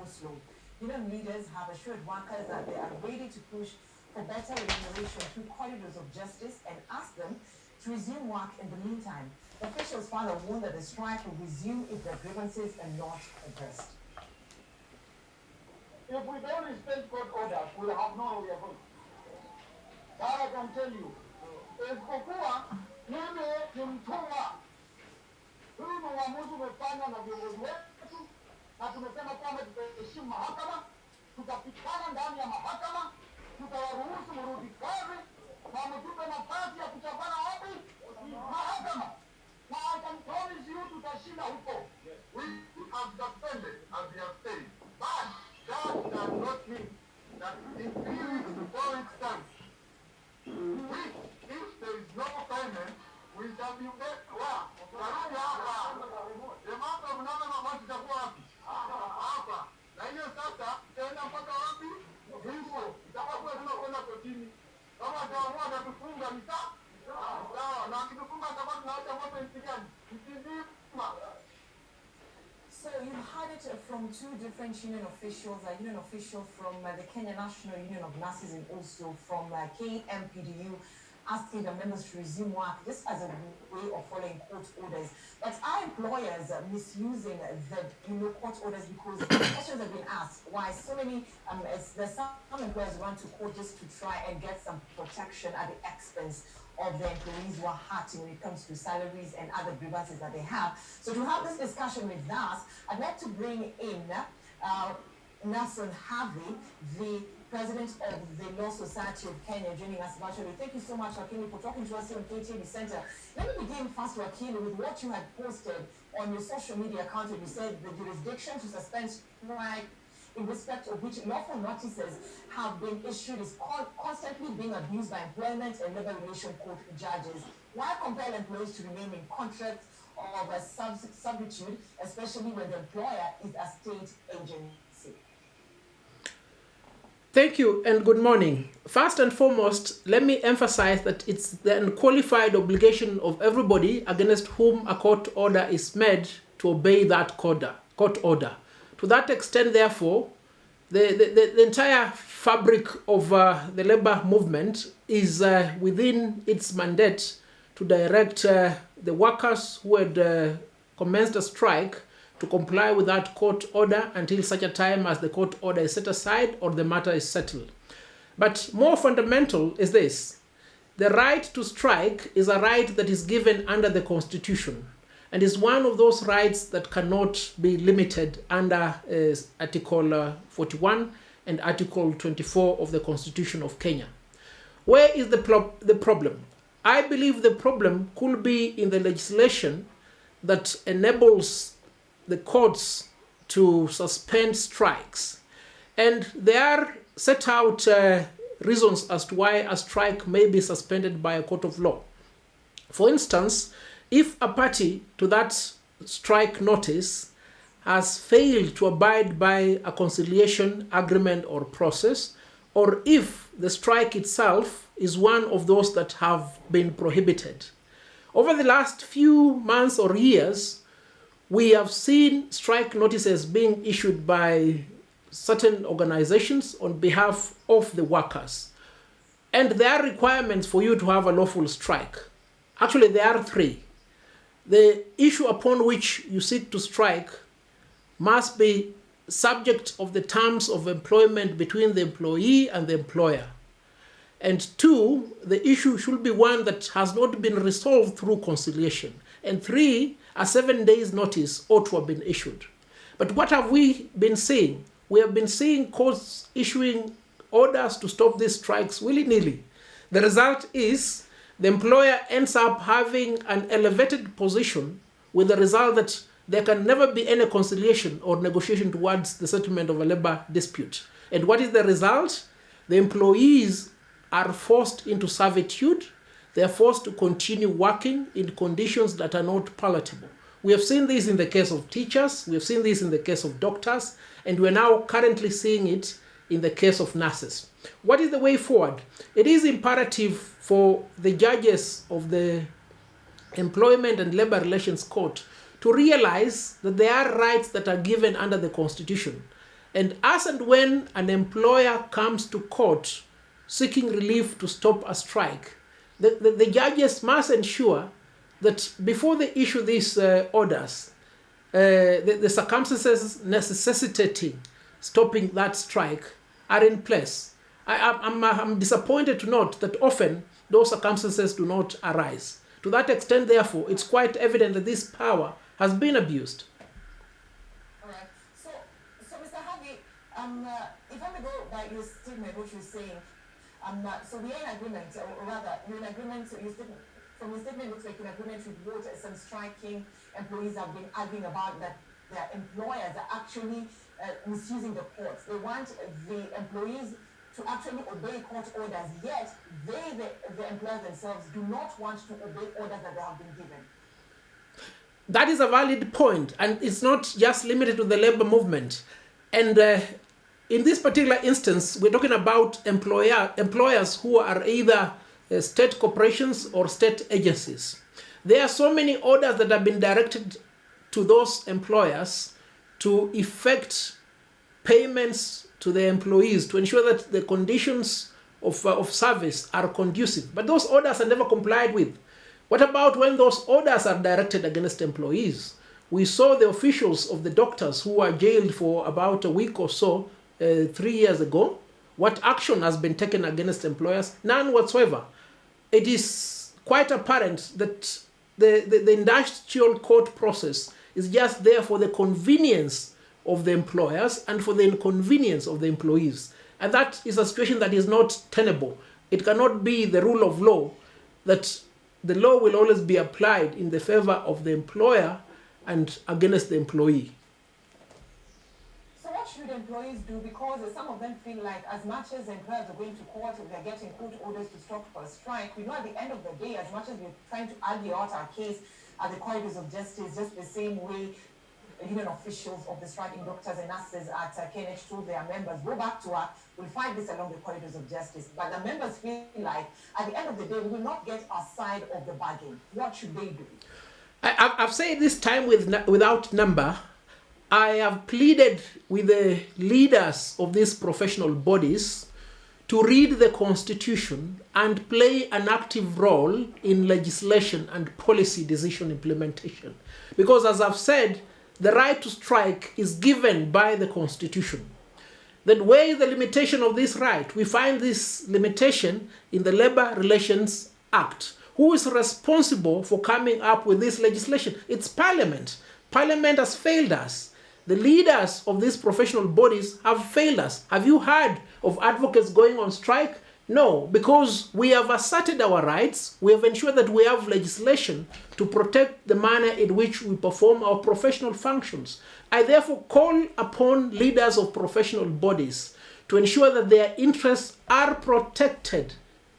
Oslo. Union leaders have assured workers that they are ready to push for better remuneration through corridors of justice and asked them to resume work in the meantime. Officials further warned that the strike will resume if their grievances are not addressed. If we don't respect court orders, we'll have no way of going. That I can tell you. Isipokuwa mimi ni mtumwa. Huu ni uamuzi umefanywa na viongozi wetu, na tumesema kwamba tutaheshimu mahakama, tutapitana ndani ya mahakama, tutawaruhusu mrudi kazi, na mtupe nafasi ya kuchapana wapi? Mahakama. Na I can promise you tutashinda huko. We have suspended, as we have said, but that does not mean that in 3 weeks to 4 weeks time, if there is no payment, we shall be back. The amount of number of months itakuwa wapi? Hapa. Na hiyo sasa tutaenda mpaka wapi? Mwisho. Itakuwa tunakwenda kotini. Kama ataamua atatufunga ni sawa. Sawa. Na akitufunga atakuwa tunaacha moto nchi gani? Nchi nzima. So you heard it from two different union officials, a union official from the Kenya National Union of Nurses and also from KMPDU, asking the members to resume work just as a way of following court orders. But are employers misusing the court orders, because questions have been asked why so many, there's some employers run to court just to try and get some protection at the expense of the employees who are hurting when it comes to salaries and other grievances that they have. So to have this discussion with us, I'd like to bring in Nelson Havi, the president of the Law Society of Kenya, joining us virtually. Thank you so much, Wakili, for talking to us here on KTV Center. Let me begin first, Wakili, with what you had posted on your social media account. You said the jurisdiction to suspend strike in respect of which lawful notices have been issued is constantly being abused by employment and labor relation court judges. Why compel employees to remain in contracts of a servitude, especially when the employer is a state agency? Thank you and good morning. First and foremost, let me emphasize that it's the unqualified obligation of everybody against whom a court order is made to obey that court order. To that extent, therefore, the entire fabric of the labor movement is within its mandate to direct the workers who had commenced a strike to comply with that court order until such a time as the court order is set aside or the matter is settled. But more fundamental is this: the right to strike is a right that is given under the Constitution, and is one of those rights that cannot be limited under Article 41 and Article 24 of the Constitution of Kenya. Where is the problem? I believe the problem could be in the legislation that enables the courts to suspend strikes. And there are set out reasons as to why a strike may be suspended by a court of law. For instance, if a party to that strike notice has failed to abide by a conciliation agreement or process, or if the strike itself is one of those that have been prohibited. Over the last few months or years, we have seen strike notices being issued by certain organizations on behalf of the workers. And there are requirements for you to have a lawful strike. Actually, there are 3. The issue upon which you seek to strike must be subject of the terms of employment between the employee and the employer. And 2, the issue should be one that has not been resolved through conciliation. And 3, a 7 days notice ought to have been issued. But what have we been seeing? We have been seeing courts issuing orders to stop these strikes willy-nilly. The result is the employer ends up having an elevated position, with the result that there can never be any conciliation or negotiation towards the settlement of a labor dispute. And what is the result? The employees are forced into servitude. They are forced to continue working in conditions that are not palatable. We have seen this in the case of teachers, we have seen this in the case of doctors, and we are now currently seeing it in the case of nurses. What is the way forward? It is imperative for the judges of the Employment and Labor Relations Court to realize that there are rights that are given under the Constitution, And as and when an employer comes to court seeking relief to stop a strike, the judges must ensure that before they issue these orders, the circumstances necessitating stopping that strike are in place. I'm disappointed to note that often those circumstances do not arise. To that extent, therefore, it's quite evident that this power has been abused. All right. So Mr. Havi, if I may go by your statement, what you're saying, so we are in agreement, or rather, you're in agreement. So from your statement, it looks like you're in agreement with what some striking employees have been arguing about, that their employers are actually misusing the courts. They want the employees to actually obey court orders, yet the employers themselves do not want to obey orders that they have been given. That is a valid point, and it's not just limited to the labor movement. And in this particular instance, we're talking about employers who are either state corporations or state agencies. There are so many orders that have been directed to those employers to effect payments to the employees to ensure that the conditions of service are conducive. But those orders are never complied with. What about when those orders are directed against employees? We saw the officials of the doctors who were jailed for about a week or so 3 years ago. What action has been taken against employers? None whatsoever. It is quite apparent that the industrial court process is just there for the convenience of the employers and for the inconvenience of the employees. And that is a situation that is not tenable. It cannot be the rule of law that the law will always be applied in the favor of the employer and against the employee. So what should employees do? Because some of them feel like as much as employers are going to court, they're getting court orders to stop a strike. We know at the end of the day, as much as we're trying to argue out our case at the corridors of justice, just the same way union officials of the striking doctors and nurses at KNH told their members, go back to work, we'll fight this along the corridors of justice. But the members feel like at the end of the day, we will not get our side of the bargain. What should they do? I've said this time without number, I have pleaded with the leaders of these professional bodies to read the Constitution and play an active role in legislation and policy decision implementation. Because as I've said, the right to strike is given by the Constitution. Then where is the limitation of this right? We find this limitation in the Labor Relations Act. Who is responsible for coming up with this legislation? It's Parliament. Parliament has failed us. The leaders of these professional bodies have failed us. Have you heard of advocates going on strike? No, because we have asserted our rights. We have ensured that we have legislation to protect the manner in which we perform our professional functions. I therefore call upon leaders of professional bodies to ensure that their interests are protected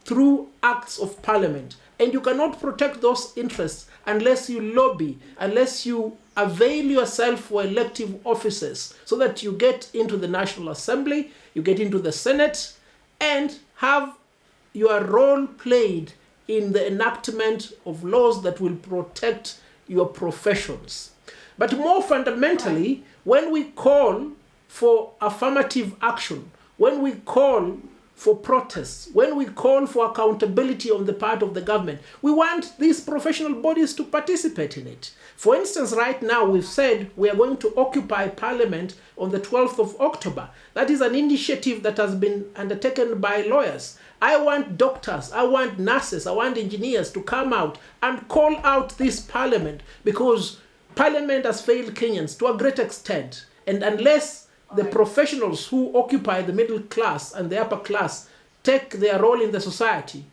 through acts of Parliament. And you cannot protect those interests unless you lobby, unless you avail yourself for elective offices so that you get into the National Assembly, you get into the Senate, and have your role played in the enactment of laws that will protect your professions. But more fundamentally, when we call for affirmative action, when we call for protests, when we call for accountability on the part of the government, we want these professional bodies to participate in it. For instance, right now we've said we are going to occupy Parliament on the 12th of October. That is an initiative that has been undertaken by lawyers. I want doctors, I want nurses, I want engineers to come out and call out this Parliament, because Parliament has failed Kenyans to a great extent. And unless the professionals who occupy the middle class and the upper class take their role in the society,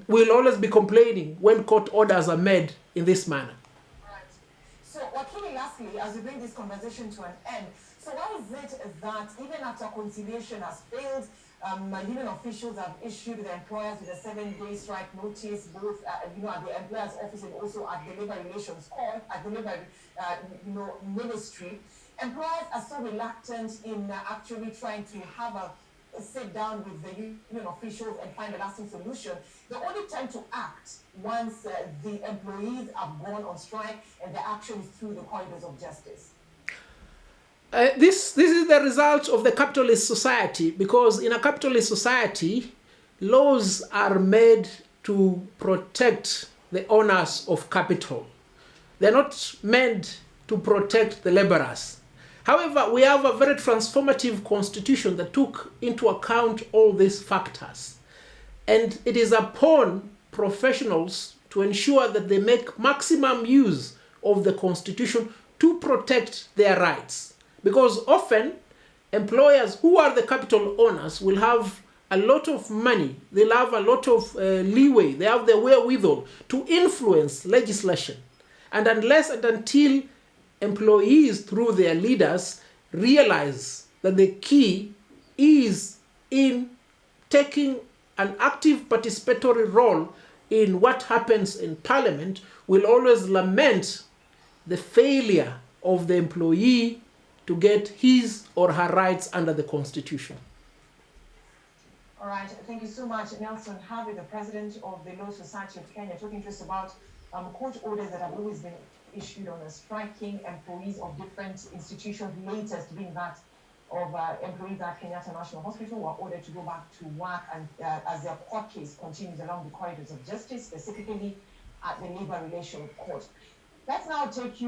we'll always be complaining when court orders are made in this manner. Right. So, Wakili, lastly, as we bring this conversation to an end, so why is it that even after conciliation has failed, union officials have issued the employers with a 7-day strike notice, both at the employer's office and also at the Labor Relations Court, at the Labor Ministry? Employers are so reluctant in actually trying to have a sit down with the union officials and find a lasting solution. The only time to act once the employees have gone on strike, and the action is through the corridors of justice. This is the result of the capitalist society, because in a capitalist society, laws are made to protect the owners of capital. They're not meant to protect the laborers. However, we have a very transformative constitution that took into account all these factors. And it is upon professionals to ensure that they make maximum use of the constitution to protect their rights. Because often, employers who are the capital owners will have a lot of money, they'll have a lot of leeway, they have the wherewithal to influence legislation. And unless and until employees, through their leaders, realize that the key is in taking an active participatory role in what happens in Parliament, will always lament the failure of the employee to get his or her rights under the Constitution. All right, thank you so much, Nelson Havi, the president of the Law Society of Kenya, talking to us about court orders that have always been issued on striking employees of different institutions, latest being that of employees at Kenyatta National Hospital, who are ordered to go back to work and as their court case continues along the corridors of justice, specifically at the Labor Relations Court. Let's now take you